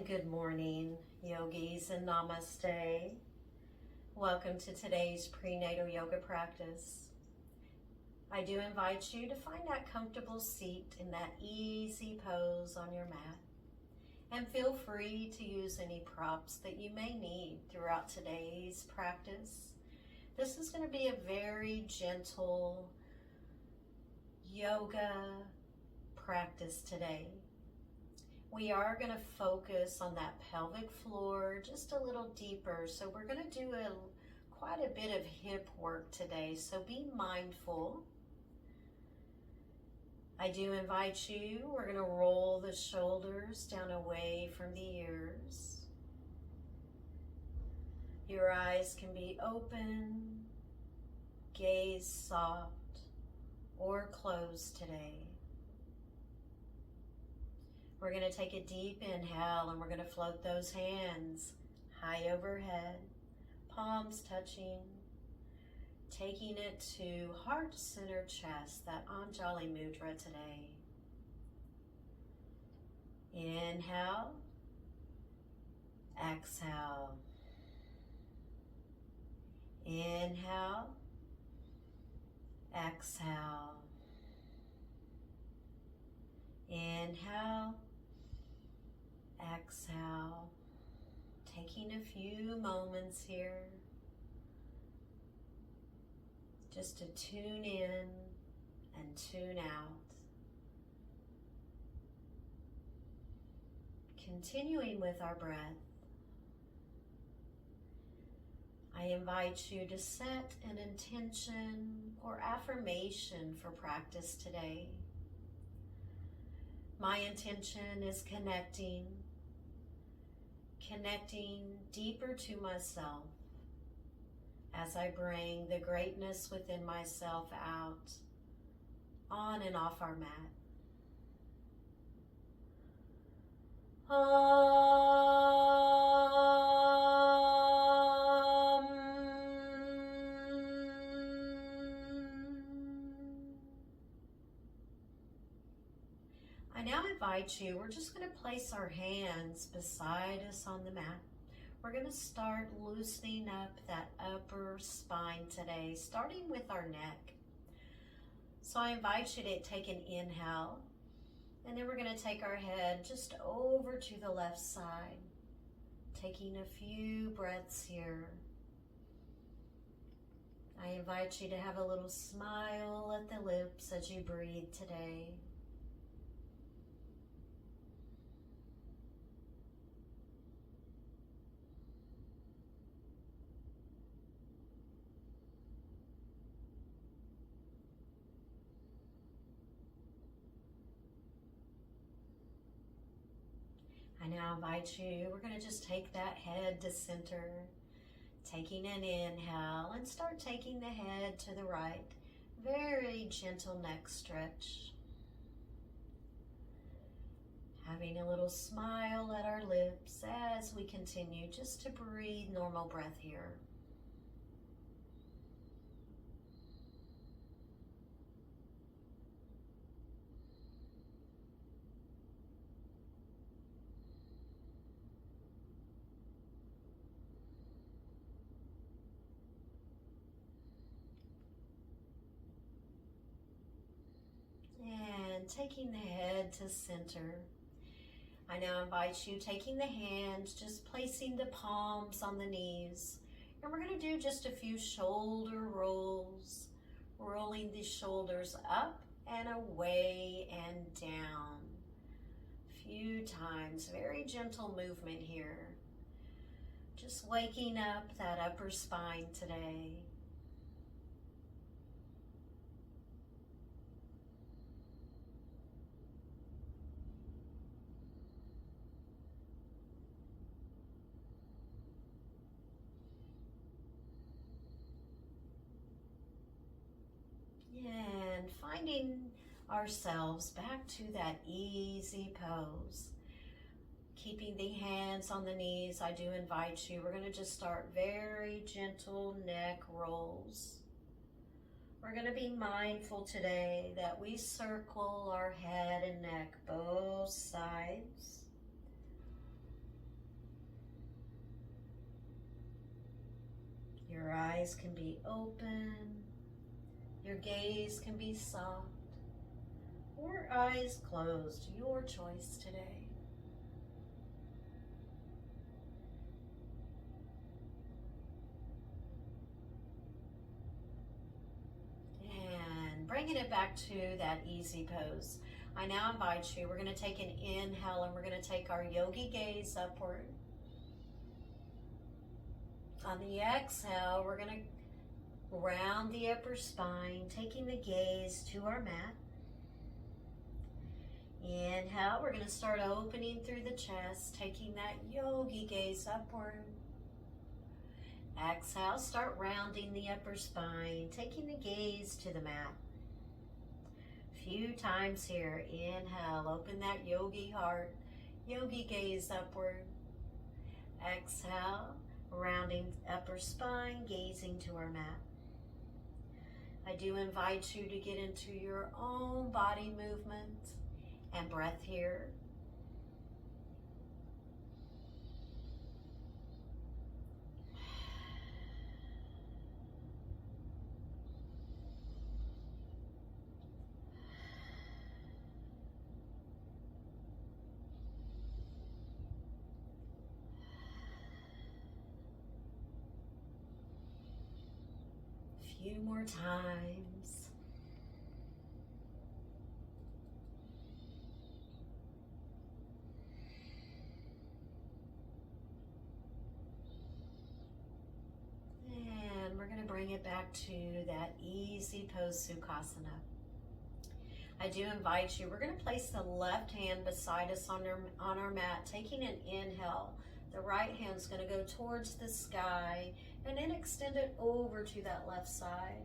And good morning, yogis, and namaste. Welcome to today's prenatal yoga practice. I do invite you to find that comfortable seat in that easy pose on your mat. And feel free to use any props that you may need throughout today's practice. This is going to be a very gentle yoga practice today. We are going to focus on that pelvic floor just a little deeper. So we're going to do quite a bit of hip work today. So be mindful. I do invite you, we're going to roll the shoulders down away from the ears. Your eyes can be open, gaze soft, or closed today. We're going to take a deep inhale and we're going to float those hands high overhead, palms touching, taking it to heart center chest, that Anjali Mudra today. Inhale, exhale. Inhale, exhale. Inhale, exhale. Taking a few moments here just to tune in and tune out. Continuing with our breath, I invite you to set an intention or affirmation for practice today. My intention is connecting deeper to myself as I bring the greatness within myself out on and off our mat. I now invite you, we're just going to place our hands beside us on the mat. We're going to start loosening up that upper spine today, starting with our neck. So I invite you to take an inhale, and then we're going to take our head just over to the left side, taking a few breaths here. I invite you to have a little smile at the lips as you breathe today. I now invite you, we're going to just take that head to center, taking an inhale, and start taking the head to the right. Very gentle neck stretch. Having a little smile at our lips as we continue just to breathe normal breath here. And taking the head to center. I now invite you, taking the hands, just placing the palms on the knees. And we're going to do just a few shoulder rolls, rolling the shoulders up and away and down. A few times, very gentle movement here. Just waking up that upper spine today. And finding ourselves back to that easy pose. Keeping the hands on the knees, I do invite you, we're going to just start very gentle neck rolls. We're going to be mindful today that we circle our head and neck both sides. eyes can be open, your gaze can be soft, or eyes closed, your choice today. And bringing it back to that easy pose. I now invite you, we're going to take an inhale and we're going to take our yogi gaze upward. On the exhale, we're going to round the upper spine, taking the gaze to our mat. Inhale, we're going to start opening through the chest, taking that yogi gaze upward. Exhale, start rounding the upper spine, taking the gaze to the mat. Few times here. Inhale, open that yogi heart, yogi gaze upward. Exhale, rounding upper spine, gazing to our mat. I do invite you to get into your own body movement and breath here. Few more times. And we're going to bring it back to that easy pose Sukhasana. I do invite you, we're going to place the left hand beside us on our mat, taking an inhale. The right hand's going to go towards the sky and then extend it over to that left side.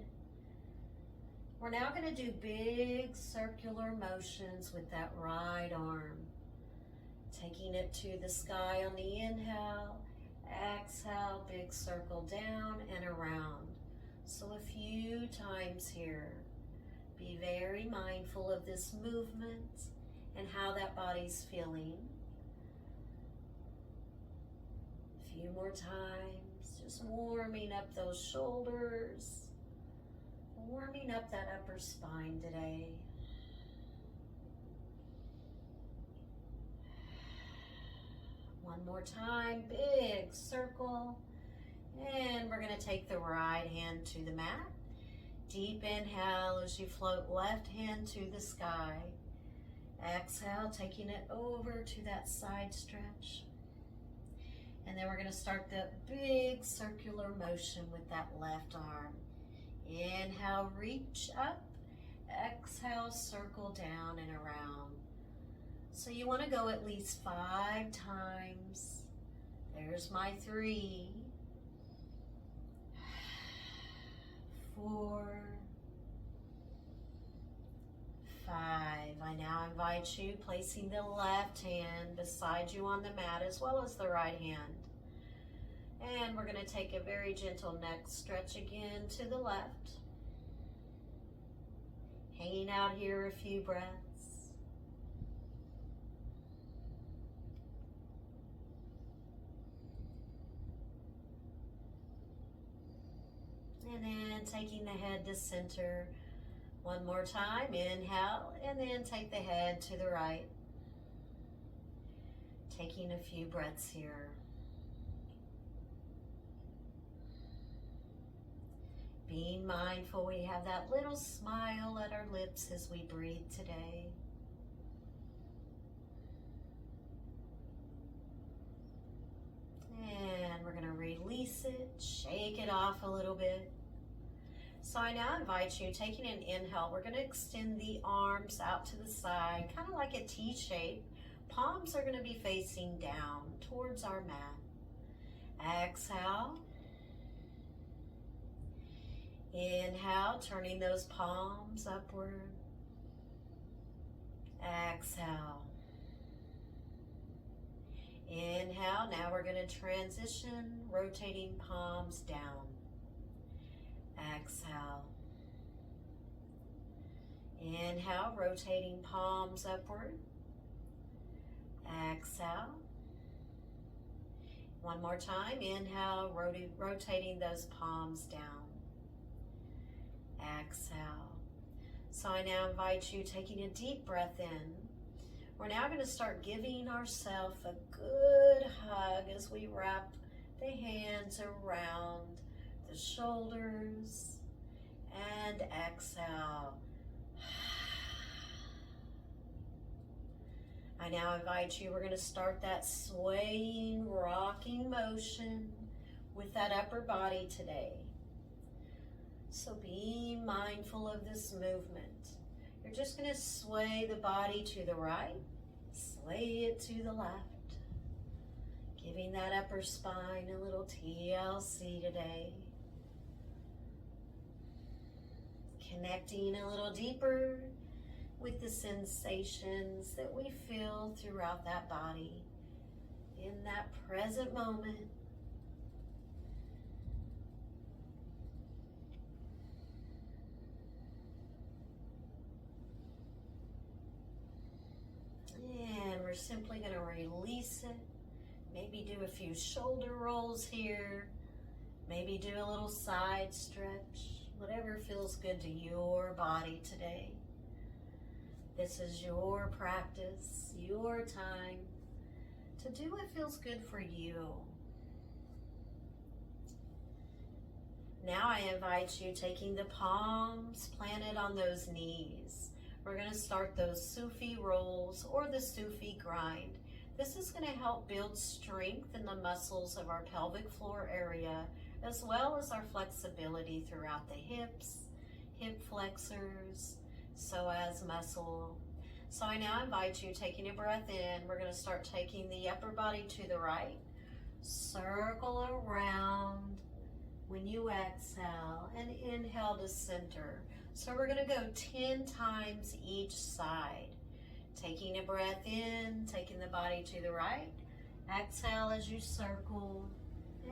We're now going to do big circular motions with that right arm. Taking it to the sky on the inhale, exhale, big circle down and around. So a few times here. Be very mindful of this movement and how that body's feeling. A few more times, just warming up those shoulders, warming up that upper spine today. One more time, big circle. And we're going to take the right hand to the mat. Deep inhale as you float left hand to the sky. Exhale, taking it over to that side stretch. And then we're going to start the big circular motion with that left arm. Inhale, reach up. Exhale, circle down and around. So you want to go at least 5 times. There's my 3. 4, 5. I now invite you, placing the left hand beside you on the mat as well as the right hand. And we're going to take a very gentle neck stretch again to the left. Hanging out here a few breaths. And then taking the head to center. One more time, inhale, and then take the head to the right. Taking a few breaths here. Being mindful, we have that little smile at our lips as we breathe today. And we're going to release it, shake it off a little bit. So I now invite you, taking an inhale, we're going to extend the arms out to the side, kind of like a T shape. Palms are going to be facing down towards our mat. Exhale. Inhale, turning those palms upward. Exhale. Inhale, now we're going to transition, rotating palms down. Exhale. Inhale, rotating palms upward. Exhale. One more time. Inhale, rotating those palms down. Exhale. So I now invite you taking a deep breath in. We're now going to start giving ourselves a good hug as we wrap the hands around the shoulders and exhale. I now invite you, we're going to start that swaying, rocking motion with that upper body today. So be mindful of this movement. You're just going to sway the body to the right, sway it to the left, giving that upper spine a little TLC today. Connecting a little deeper with the sensations that we feel throughout that body in that present moment. And we're simply going to release it. Maybe do a few shoulder rolls here. Maybe do a little side stretch. Whatever feels good to your body today. This is your practice, your time to do what feels good for you. Now I invite you, taking the palms planted on those knees. We're going to start those Sufi rolls or the Sufi grind. This is going to help build strength in the muscles of our pelvic floor area, as well as our flexibility throughout the hips, hip flexors, psoas muscle. So I now invite you, taking a breath in, we're going to start taking the upper body to the right, circle around when you exhale, and inhale to center. So we're going to go 10 times each side. Taking a breath in, taking the body to the right, exhale as you circle,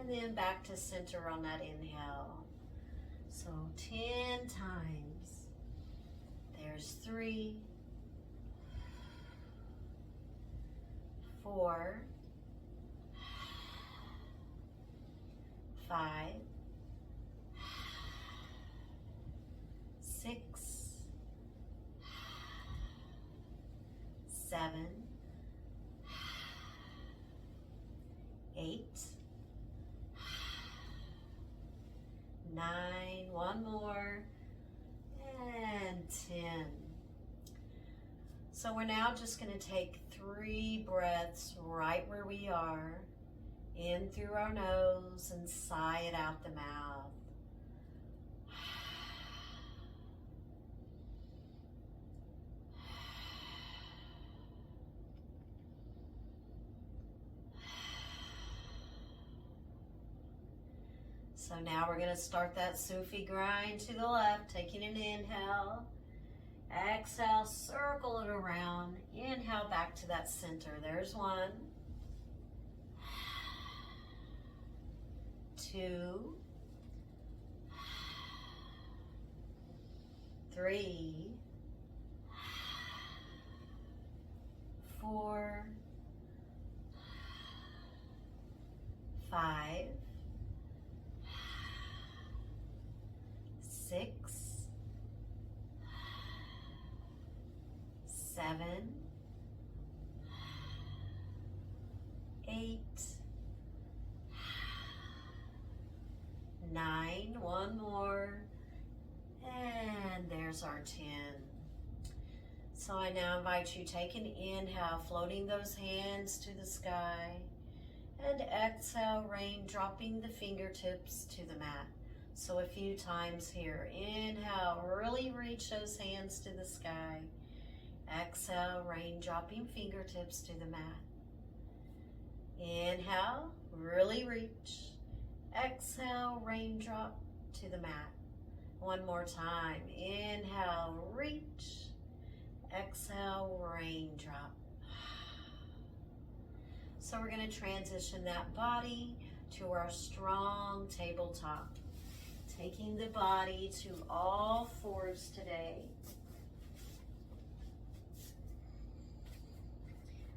and then back to center on that inhale. So 10 times. There's 3, 4, 5, 6, 7, 8, 9, one more, and 10. So we're now just going to take 3 breaths right where we are, in through our nose and sigh it out the mouth. So now we're going to start that Sufi grind to the left, taking an inhale. Exhale, circle it around. Inhale back to that center. There's 1, 2, 3, 4, 5, 6, 7, 8, 9, one more, and there's our 10. So I now invite you, take an inhale, floating those hands to the sky, and exhale, rain, dropping the fingertips to the mat. So a few times here. Inhale, really reach those hands to the sky. Exhale, rain, dropping fingertips to the mat. Inhale, really reach. Exhale, raindrop to the mat. One more time. Inhale, reach. Exhale, raindrop. So we're going to transition that body to our strong tabletop. Taking the body to all fours today.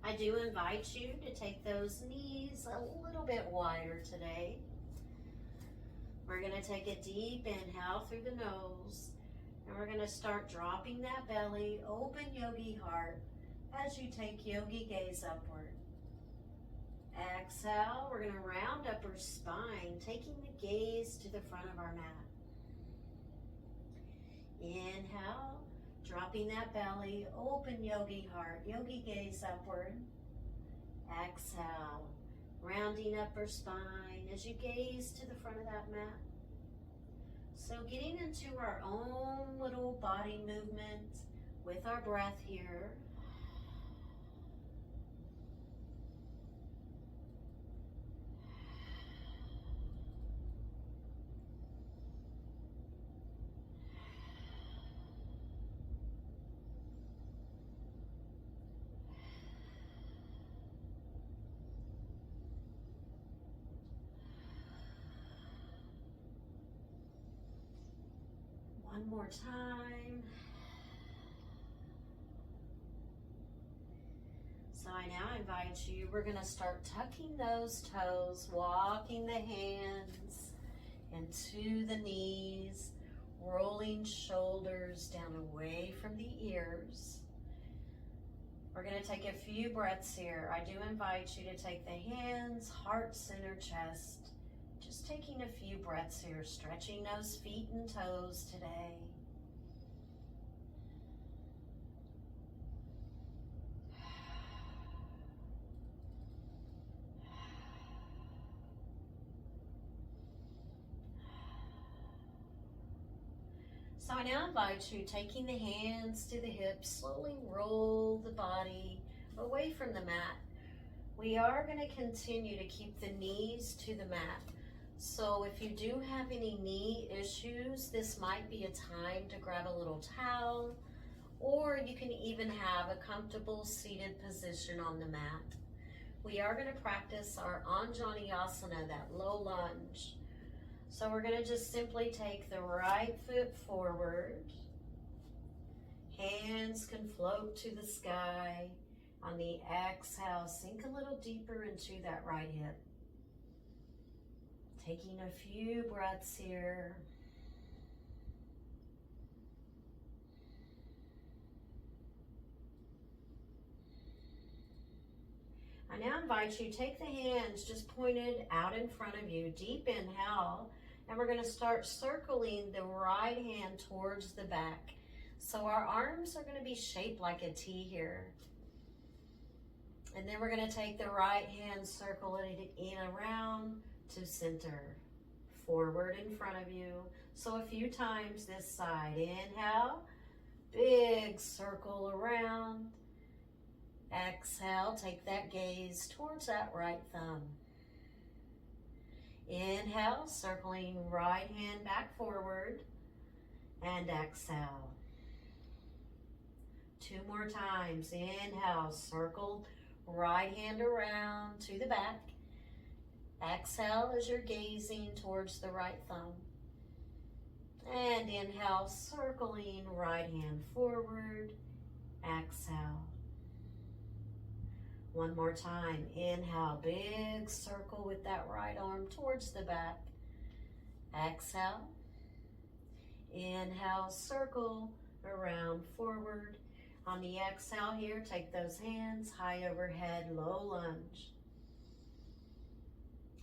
I do invite you to take those knees a little bit wider today. We're going to take a deep inhale through the nose, and we're going to start dropping that belly, open yogi heart as you take yogi gaze upward. Exhale, we're going to round upper spine, taking the gaze to the front of our mat. Inhale, dropping that belly, open yogi heart, yogi gaze upward. Exhale, rounding upper spine as you gaze to the front of that mat. So getting into our own little body movement with our breath here. One more time. So I now invite you, we're going to start tucking those toes, walking the hands into the knees, rolling shoulders down away from the ears. We're going to take a few breaths here. I do invite you to take the hands, heart center, chest. Just taking a few breaths here, stretching those feet and toes today. So I now invite you, taking the hands to the hips, slowly roll the body away from the mat. We are going to continue to keep the knees to the mat. So if you do have any knee issues, this might be a time to grab a little towel, or you can even have a comfortable seated position on the mat. We are going to practice our Anjaneyasana, that low lunge. So we're going to just simply take the right foot forward. Hands can float to the sky. On the exhale, sink a little deeper into that right hip. Taking a few breaths here. I now invite you, take the hands just pointed out in front of you, deep inhale, and we're going to start circling the right hand towards the back. So our arms are going to be shaped like a T here. And then we're going to take the right hand, circle it in around to center, forward in front of you. So a few times this side. Inhale, big circle around. Exhale, take that gaze towards that right thumb. Inhale, circling right hand back forward, and exhale. Two more times. Inhale, circle right hand around to the back. Exhale as you're gazing towards the right thumb. And inhale, circling right hand forward. Exhale. One more time. Inhale, big circle with that right arm towards the back. Exhale. Inhale, circle around forward. On the exhale here, take those hands high overhead, low lunge.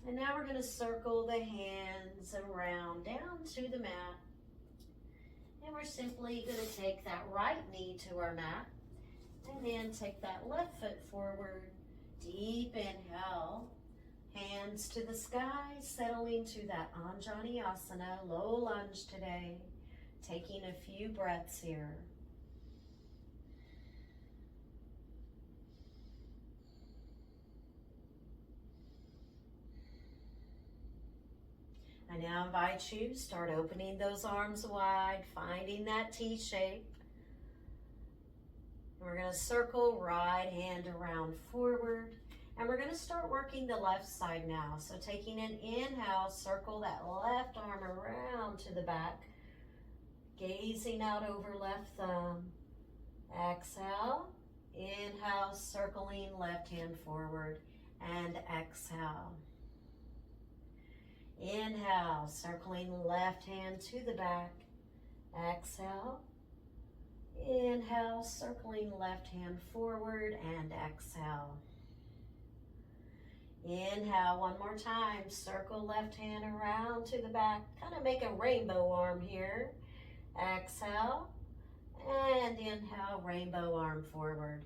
And now we're going to circle the hands around down to the mat. And we're simply going to take that right knee to our mat. And then take that left foot forward. Deep inhale. Hands to the sky, settling to that Anjaneyasana, low lunge today. Taking a few breaths here. I now invite you to start opening those arms wide, finding that T shape. And we're going to circle right hand around forward. And we're going to start working the left side now. So taking an inhale, circle that left arm around to the back. Gazing out over left thumb. Exhale. Inhale, circling left hand forward, and exhale. Inhale, circling left hand to the back. Exhale. Inhale, circling left hand forward, and exhale. Inhale, one more time. Circle left hand around to the back. Kind of make a rainbow arm here. Exhale. And inhale, rainbow arm forward.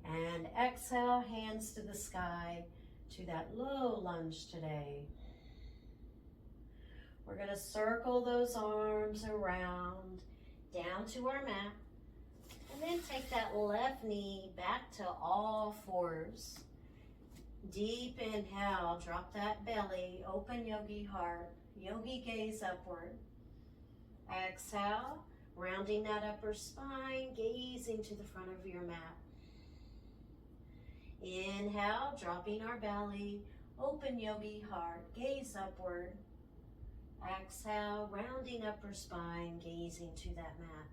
And exhale, hands to the sky to that low lunge today. We're going to circle those arms around down to our mat. And then take that left knee back to all fours. Deep inhale, drop that belly, open yogi heart, yogi gaze upward. Exhale, rounding that upper spine, gazing to the front of your mat. Inhale, dropping our belly, open yogi heart, gaze upward. Exhale, rounding upper spine, gazing to that mat.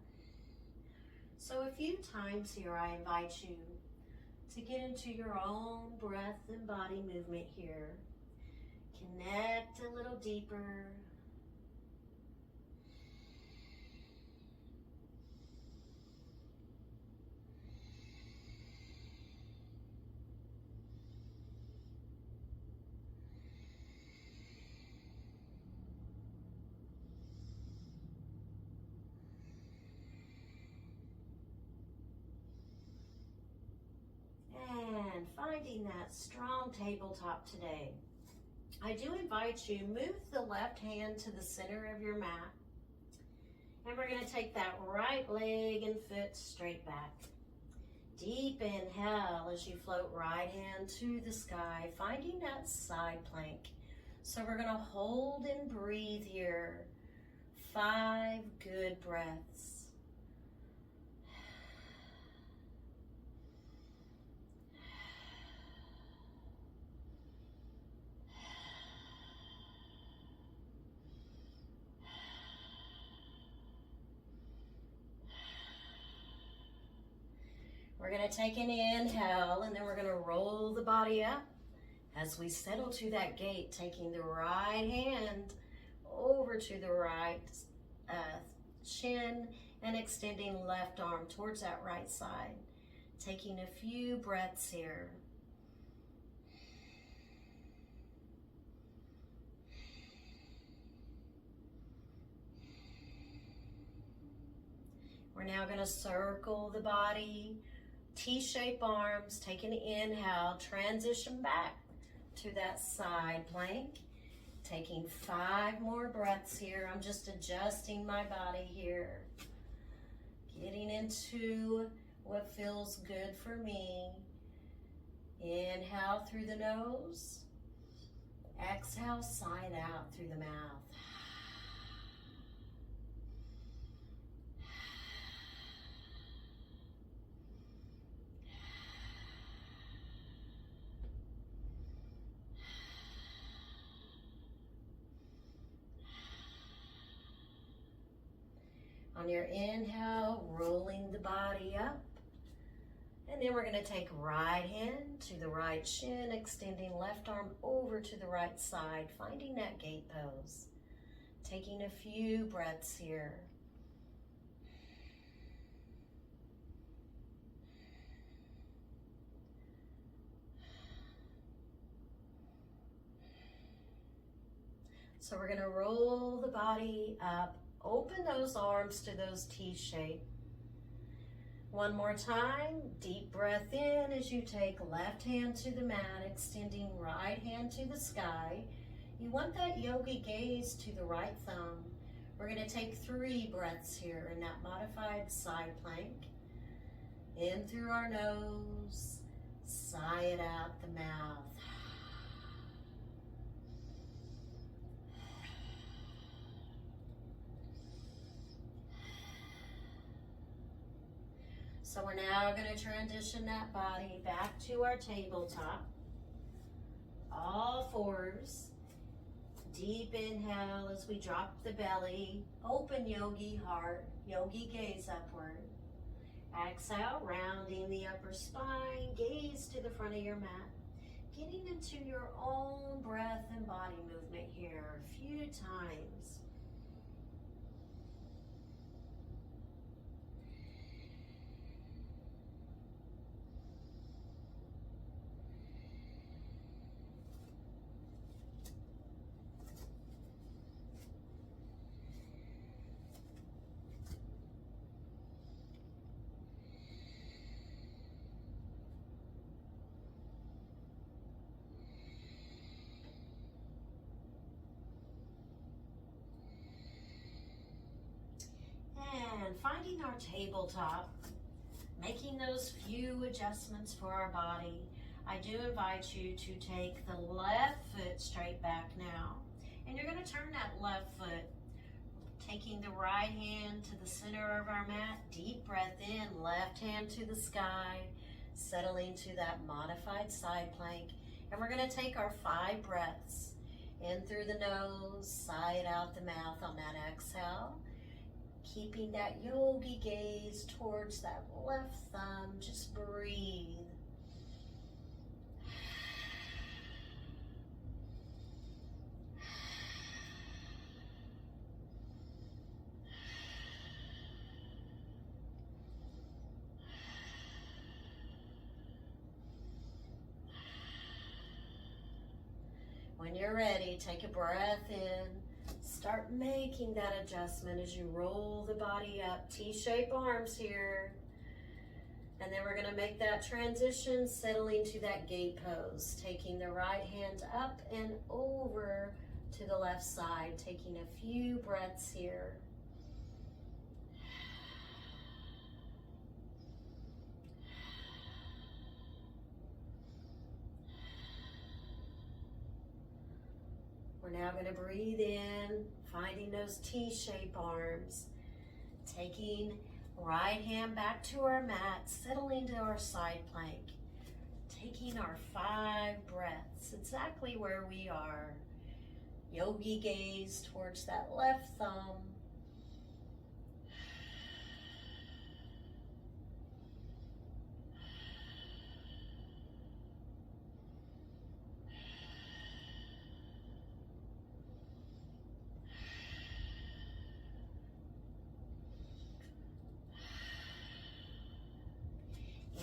So a few times here, I invite you to get into your own breath and body movement here. Connect a little deeper. And finding that strong tabletop today. I do invite you, move the left hand to the center of your mat. And we're going to take that right leg and foot straight back. Deep inhale as you float right hand to the sky, finding that side plank. So we're going to hold and breathe here. 5 good breaths. We're going to take an inhale, and then we're going to roll the body up as we settle to that gate, taking the right hand over to the right shin and extending left arm towards that right side. Taking a few breaths here. We're now going to circle the body. T-shape arms, take an inhale, transition back to that side plank. Taking 5 more breaths here. I'm just adjusting my body here. Getting into what feels good for me. Inhale through the nose. Exhale, sigh it out through the mouth. On your inhale, rolling the body up. And then we're going to take right hand to the right shin, extending left arm over to the right side, finding that gate pose. Taking a few breaths here. So we're going to roll the body up. Open those arms to those T-shape. One more time, deep breath in as you take left hand to the mat, extending right hand to the sky. You want that yogi gaze to the right thumb. We're going to take 3 breaths here in that modified side plank. In through our nose, sigh it out the mouth. So we're now going to transition that body back to our tabletop. All fours. Deep inhale as we drop the belly. Open yogi heart, yogi gaze upward. Exhale, rounding the upper spine, gaze to the front of your mat. Getting into your own breath and body movement here a few times. And finding our tabletop, making those few adjustments for our body. I do invite you to take the left foot straight back now. And you're going to turn that left foot, taking the right hand to the center of our mat. Deep breath in, left hand to the sky, settling to that modified side plank. And we're going to take our 5 breaths. In through the nose, side out the mouth on that exhale. Keeping that yogi gaze towards that left thumb. Just breathe. When you're ready, take a breath in. Start making that adjustment as you roll the body up. T-shaped arms here. And then we're going to make that transition, settling to that gate pose. Taking the right hand up and over to the left side. Taking a few breaths here. We're now going to breathe in, finding those T-shaped arms. Taking right hand back to our mat, settling to our side plank. Taking our 5 breaths, exactly where we are. Yogi gaze towards that left thumb.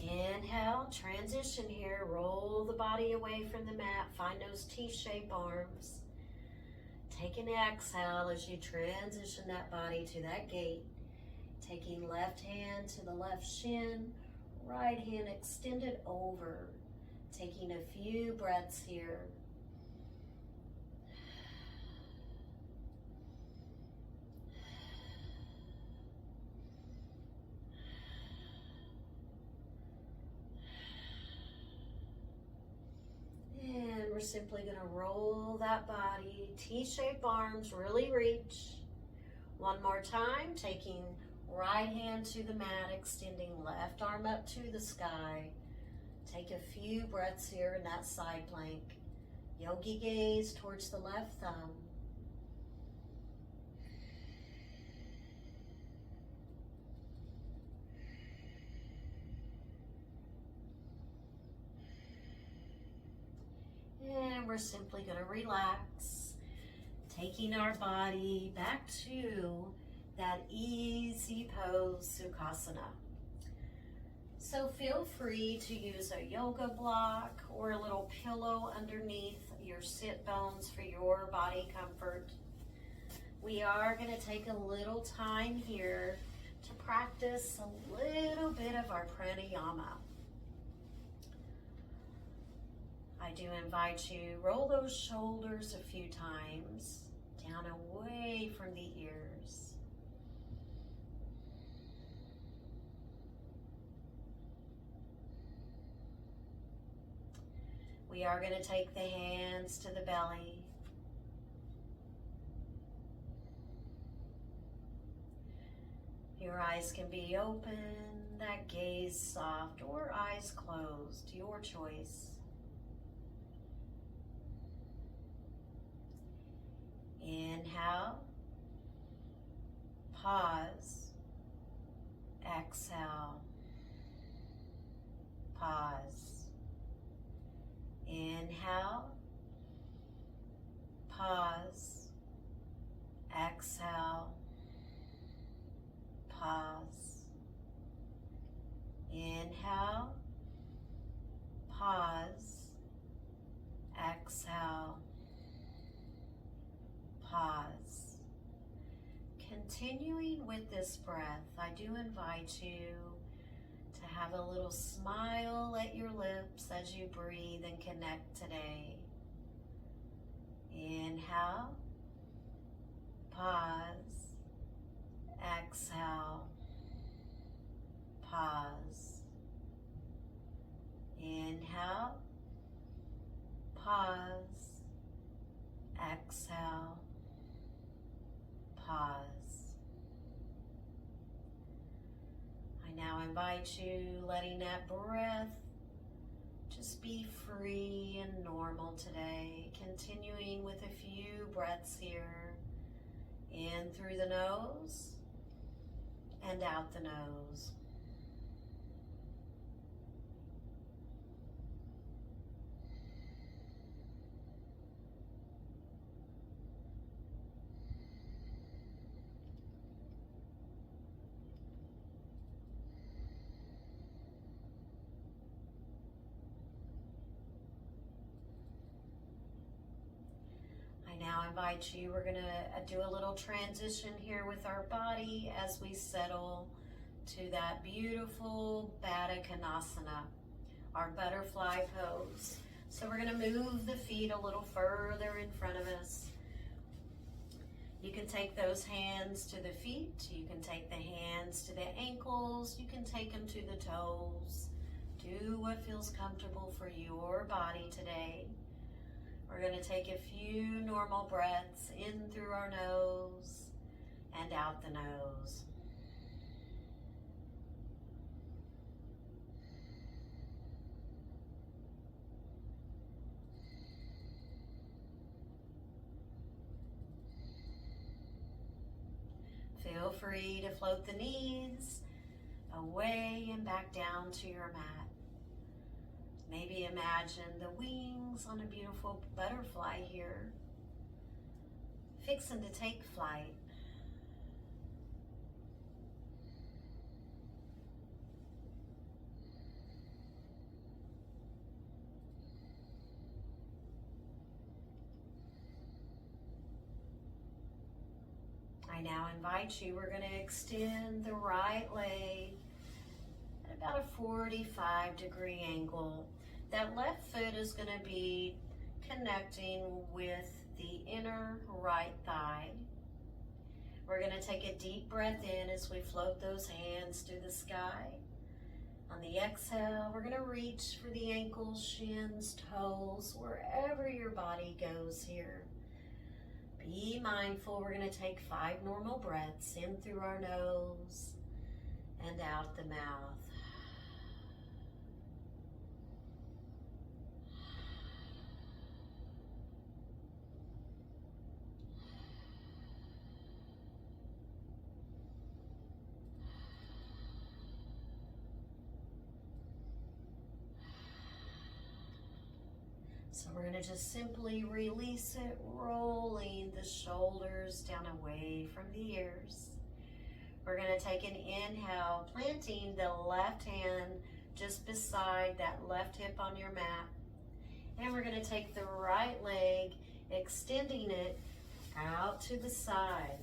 Inhale, transition here. Roll the body away from the mat. Find those T-shaped arms. Take an exhale as you transition that body to that gate. Taking left hand to the left shin, right hand extended over. Taking a few breaths here. And we're simply going to roll that body, T-shaped arms, really reach. One more time, taking right hand to the mat, extending left arm up to the sky. Take a few breaths here in that side plank. Yogi gaze towards the left thumb. And we're simply going to relax, taking our body back to that easy pose, Sukhasana. So feel free to use a yoga block or a little pillow underneath your sit bones for your body comfort. We are going to take a little time here to practice a little bit of our pranayama. I do invite you, roll those shoulders a few times, down away from the ears. We are going to take the hands to the belly. Your eyes can be open, that gaze soft, or eyes closed, your choice. Inhale, pause, exhale. pause. Inhale, pause. Exhale, pause. Inhale, pause. Exhale, pause. Continuing with this breath, I do invite you to have a little smile at your lips as you breathe and connect today. Inhale, pause. Exhale, pause. Inhale, pause. Exhale, pause. I now invite you, letting that breath just be free and normal today, continuing with a few breaths here, in through the nose and out the nose. Now invite you, we're going to do a little transition here with our body as we settle to that beautiful Baddha Konasana, our butterfly pose. So we're going to move the feet a little further in front of us. You can take those hands to the feet, you can take the hands to the ankles, you can take them to the toes. Do what feels comfortable for your body today. We're going to take a few normal breaths in through our nose and out the nose. Feel free to float the knees away and back down to your mat. Maybe imagine the wings on a beautiful butterfly here, fixing to take flight. I now invite you, we're going to extend the right leg at about a 45-degree angle. That left foot is going to be connecting with the inner right thigh. We're going to take a deep breath in as we float those hands to the sky. On the exhale, we're going to reach for the ankles, shins, toes, wherever your body goes here. Be mindful, we're going to take 5 normal breaths in through our nose and out the mouth. So we're going to just simply release it, rolling the shoulders down away from the ears. We're going to take an inhale, planting the left hand just beside that left hip on your mat. And we're going to take the right leg, extending it out to the side.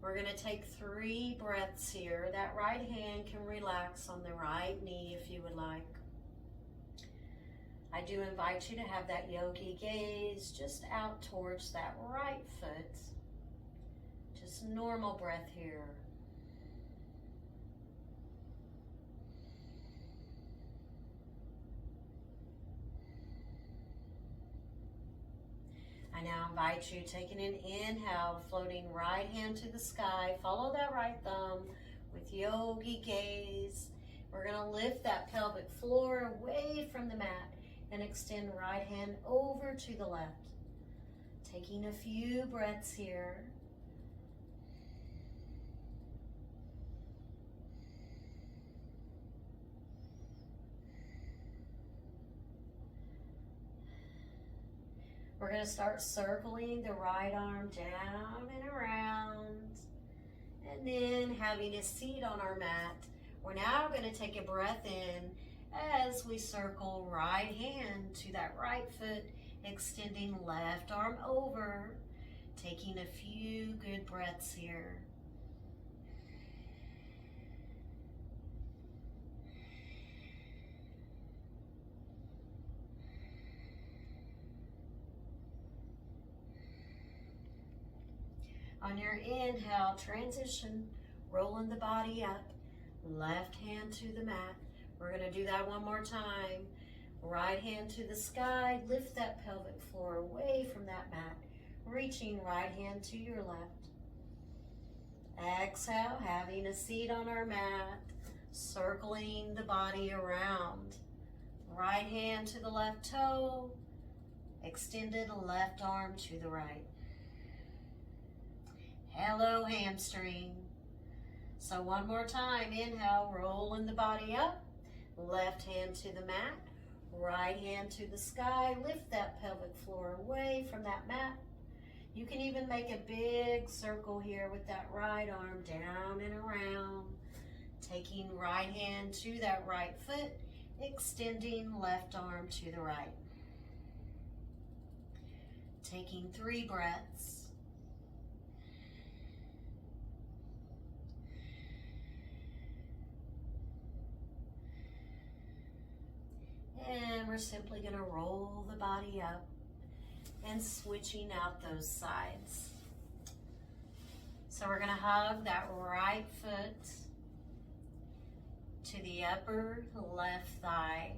We're going to take 3 breaths here. That right hand can relax on the right knee if you would like. I do invite you to have that yogi gaze just out towards that right foot. Just normal breath here. I now invite you, taking an inhale, floating right hand to the sky. Follow that right thumb with yogi gaze. We're going to lift that pelvic floor away from the mat and extend right hand over to the left. Taking a few breaths here. We're going to start circling the right arm down and around, and then having a seat on our mat. We're now going to take a breath in as we circle right hand to that right foot, extending left arm over, taking a few good breaths here. On your inhale, transition, rolling the body up, left hand to the mat. We're going to do that one more time. Right hand to the sky, lift that pelvic floor away from that mat, reaching right hand to your left. Exhale, having a seat on our mat, circling the body around. Right hand to the left toe, extended left arm to the right. Hello, hamstring. So one more time, inhale, rolling the body up, left hand to the mat, right hand to the sky, lift that pelvic floor away from that mat. You can even make a big circle here with that right arm down and around, taking right hand to that right foot, extending left arm to the right. Taking 3 breaths. And we're simply going to roll the body up and switching out those sides. So we're going to hug that right foot to the upper left thigh,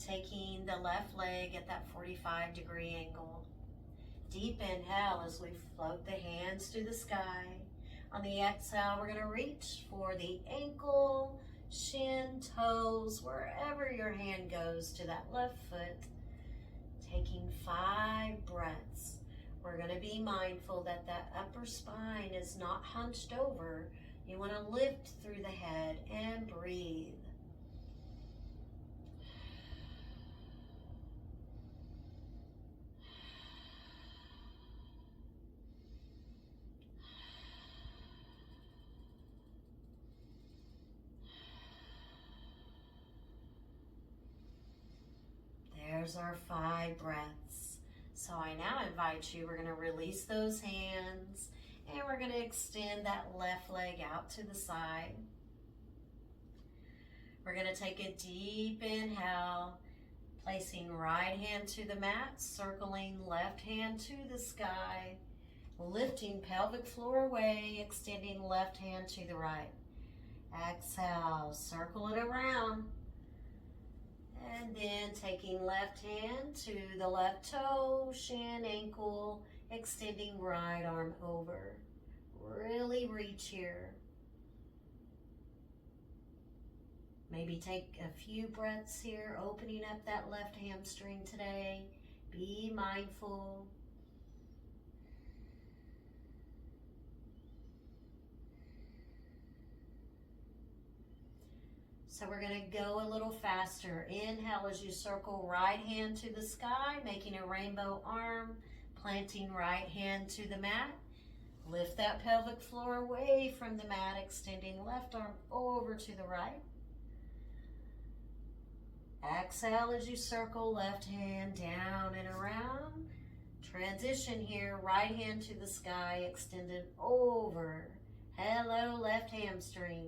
taking the left leg at that 45-degree angle. Deep inhale as we float the hands to the sky. On the exhale, we're going to reach for the ankle, shin, toes, wherever your hand goes to that left foot. Taking 5 breaths. We're going to be mindful that that upper spine is not hunched over. You want to lift through the head and breathe. There's our 5 breaths. So I now invite you, we're going to release those hands and we're going to extend that left leg out to the side. We're going to take a deep inhale, placing right hand to the mat, circling left hand to the sky, lifting pelvic floor away, extending left hand to the right. Exhale, circle it around. And then taking left hand to the left toe, shin, ankle, extending right arm over. Really reach here. Maybe take a few breaths here, opening up that left hamstring today. Be mindful. So we're going to go a little faster. Inhale as you circle right hand to the sky, making a rainbow arm, planting right hand to the mat. Lift that pelvic floor away from the mat, extending left arm over to the right. Exhale as you circle left hand down and around. Transition here, right hand to the sky, extended over. Hello, left hamstring.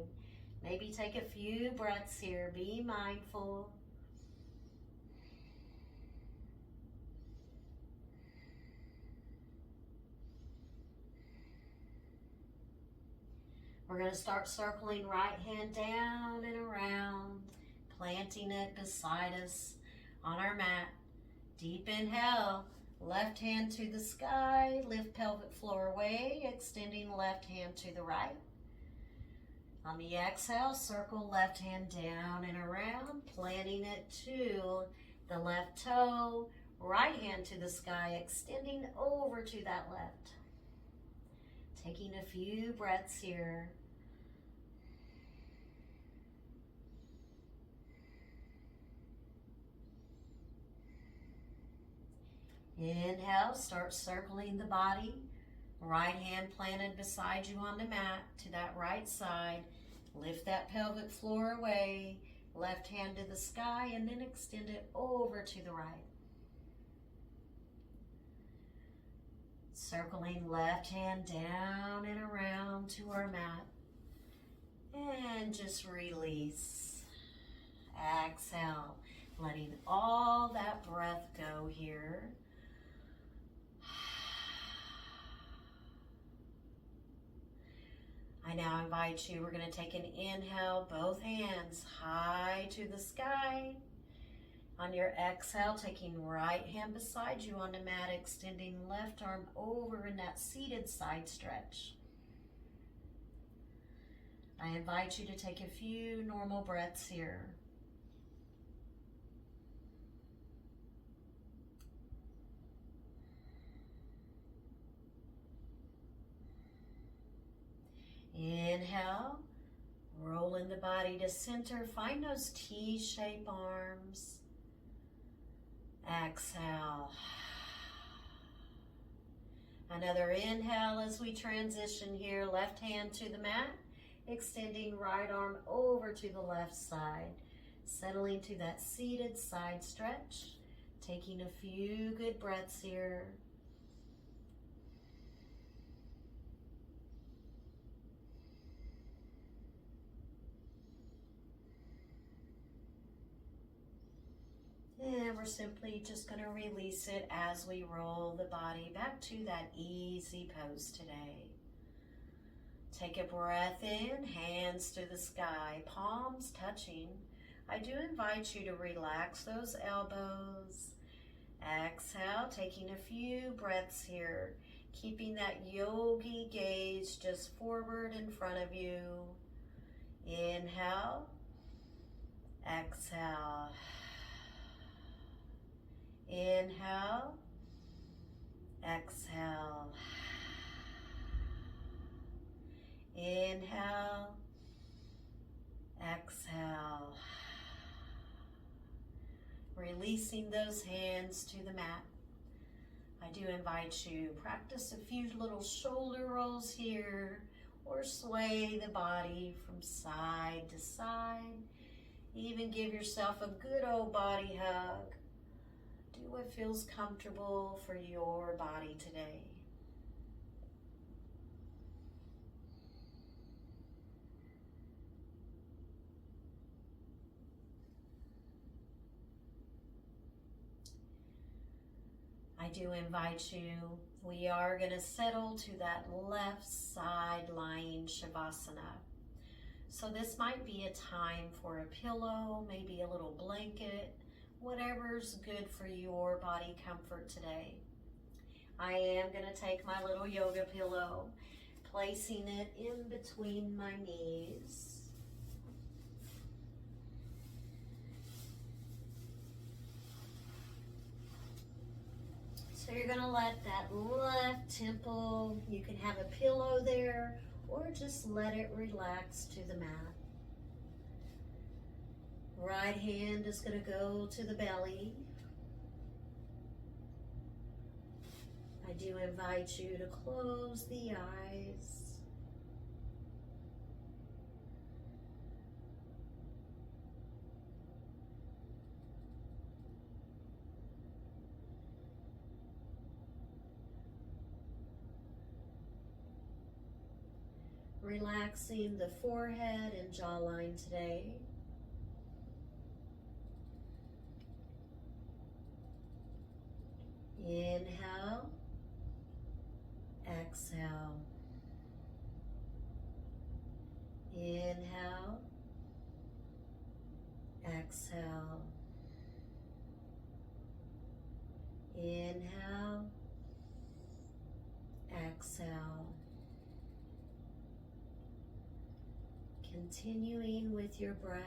Maybe take a few breaths here. Be mindful. We're going to start circling right hand down and around, planting it beside us on our mat. Deep inhale, left hand to the sky, lift pelvic floor away, extending left hand to the right. On the exhale, circle left hand down and around, planting it to the left toe, right hand to the sky, extending over to that left. Taking a few breaths here. Inhale, start circling the body. Right hand planted beside you on the mat to that right side. Lift that pelvic floor away. Left hand to the sky and then extend it over to the right. Circling left hand down and around to our mat. And just release. Exhale, letting all that breath go here. I now invite you, we're going to take an inhale, both hands high to the sky. On your exhale, taking right hand beside you on the mat, extending left arm over in that seated side stretch. I invite you to take a few normal breaths here. Inhale, rolling the body to center. Find those T-shaped arms. Exhale. Another inhale as we transition here. Left hand to the mat, extending right arm over to the left side. Settling to that seated side stretch. Taking a few good breaths here. And we're simply just going to release it as we roll the body back to that easy pose today. Take a breath in, hands to the sky, palms touching. I do invite you to relax those elbows. Exhale, taking a few breaths here, keeping that yogi gaze just forward in front of you. Inhale, exhale. Inhale, exhale. Inhale, exhale. Releasing those hands to the mat. I do invite you to practice a few little shoulder rolls here or sway the body from side to side. Even give yourself a good old body hug. Do what feels comfortable for your body today. I do invite you, we are going to settle to that left side lying Shavasana. So this might be a time for a pillow, maybe a little blanket, whatever's good for your body comfort today. I am going to take my little yoga pillow, placing it in between my knees. So you're going to let that left temple, you can have a pillow there, or just let it relax to the mat. Right hand is going to go to the belly. I do invite you to close the eyes. Relaxing the forehead and jawline today. Inhale, exhale. Inhale, exhale. Inhale, exhale. Continuing with your breath.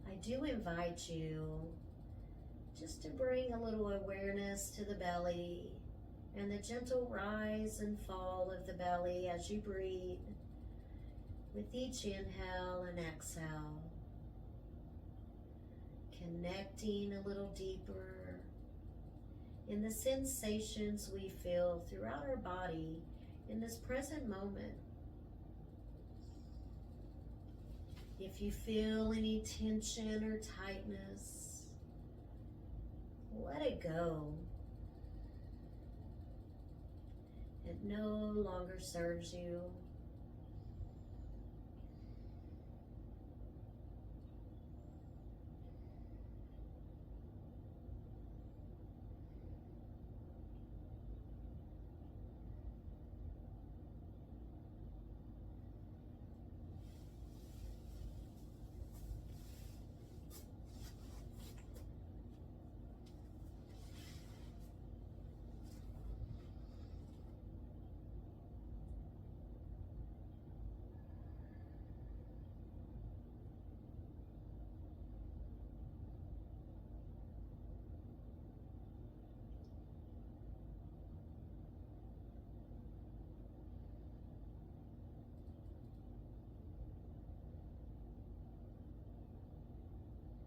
I do invite you just to bring a little awareness to the belly and the gentle rise and fall of the belly as you breathe with each inhale and exhale. Connecting a little deeper in the sensations we feel throughout our body in this present moment. If you feel any tension or tightness, let it go. It no longer serves you.